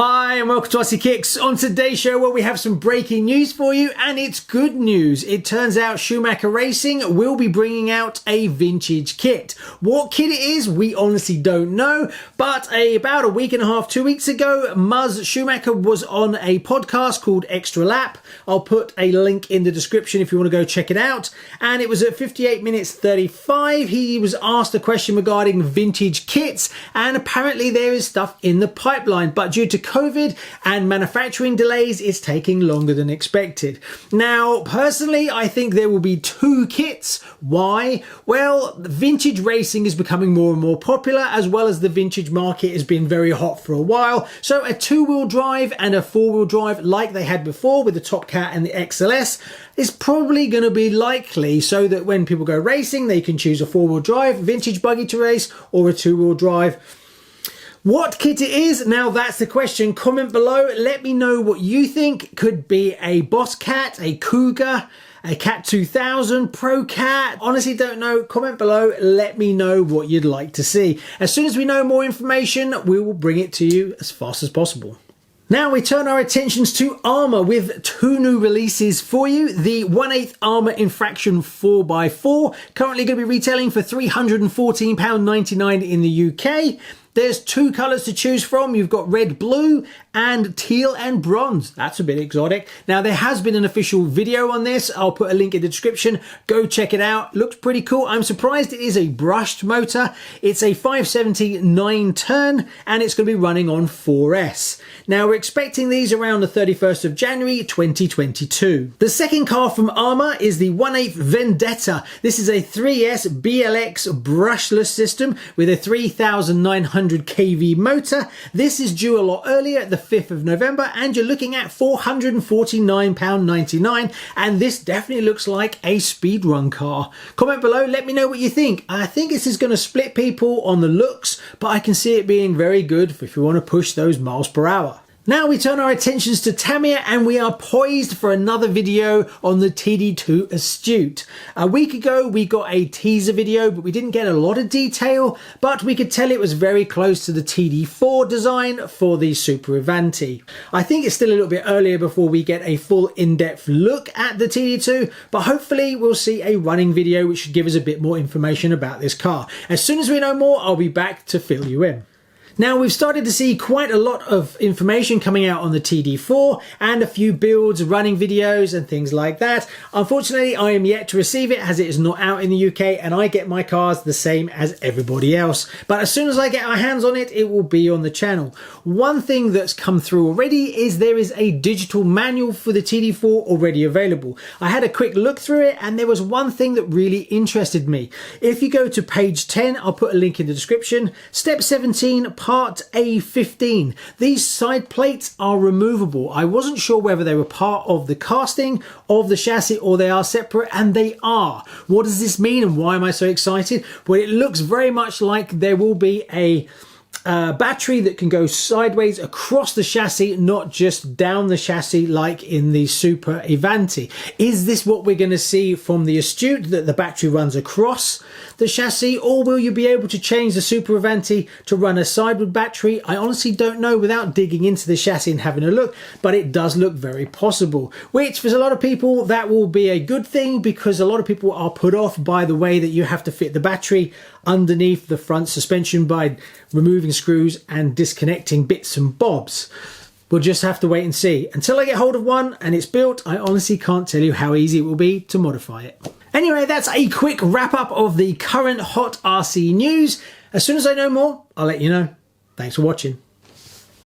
Hi and welcome to RC Kicks. On today's show, well, we have some breaking news for you, and it's good news. It turns out Schumacher Racing will be bringing out a vintage kit. What kit it is, we honestly don't know, but about a week and a half, 2 weeks ago, Muzz Schumacher was on a podcast called Extra Lap. I'll put a link in the description if you want to go check it out. And it was at 58 minutes 35. He was asked a question regarding vintage kits, and apparently there is stuff in the pipeline, but due to COVID and manufacturing delays, it's taking longer than expected. Now, personally, I think there will be two kits. Why? Well, vintage racing is becoming more and more popular, as well as the vintage market has been very hot for a while. So a two-wheel drive and a four-wheel drive like they had before with the Top Cat and the XLS is probably going to be likely, so that when people go racing, they can choose a four-wheel drive vintage buggy to race or a two-wheel drive. What kit it is, now that's the question. Comment below, let me know what you think. Could be a Boss Cat, a Cougar, a Cat 2000, Pro Cat. Honestly don't know. Comment below, let me know what you'd like to see. As soon as we know more information, we will bring it to you as fast as possible. Now we turn our attentions to Arrma with two new releases for you. The 1/8 Arrma Infraction 4x4, currently going to be retailing for £314.99 in the UK. There's two colours to choose from. You've got red, blue, and teal and bronze. That's a bit exotic. Now, there has been an official video on this. I'll put a link in the description. Go check it out. Looks pretty cool. I'm surprised it is a brushed motor. It's a 579 turn, and it's going to be running on 4S. Now, we're expecting these around the 31st of January 2022. The second car from Arrma is the 1/8 Vendetta. This is a 3S BLX brushless system with a 3,900 kV motor. This is due a lot earlier, the 5th of November, and you're looking at £449.99, and this definitely looks like a speedrun car. Comment below, let me know what you think. I think this is going to split people on the looks, but I can see it being very good if you want to push those miles per hour. Now we turn our attentions to Tamiya, and we are poised for another video on the TD2 Astute. A week ago we got a teaser video, but we didn't get a lot of detail, but we could tell it was very close to the TD4 design for the Super Avanti. I think it's still a little bit earlier before we get a full in-depth look at the TD2, but hopefully we'll see a running video which should give us a bit more information about this car. As soon as we know more, I'll be back to fill you in. Now, we've started to see quite a lot of information coming out on the TD4 and a few builds, running videos and things like that. Unfortunately, I am yet to receive it as it is not out in the UK, and I get my cars the same as everybody else. But as soon as I get my hands on it, it will be on the channel. One thing that's come through already is there is a digital manual for the TD4 already available. I had a quick look through it, and there was one thing that really interested me. If you go to page 10, I'll put a link in the description. Step 17, Part A15. These side plates are removable. I wasn't sure whether they were part of the casting of the chassis or they are separate, and they are. What does this mean, and why am I so excited? Well, it looks very much like there will be a battery that can go sideways across the chassis, not just down the chassis like in the Super Avanti. Is this what we're going to see from the Astute, that the battery runs across the chassis, or will you be able to change the Super Avanti to run a sideward battery? I honestly don't know without digging into the chassis and having a look, but it does look very possible, which for a lot of people that will be a good thing, because a lot of people are put off by the way that you have to fit the battery underneath the front suspension by removing screws and disconnecting bits and bobs. We'll just have to wait and see. Until I get hold of one and it's built, I honestly can't tell you how easy it will be to modify it. Anyway, that's a quick wrap up of the current hot RC news. As soon as I know more, I'll let you know. Thanks for watching.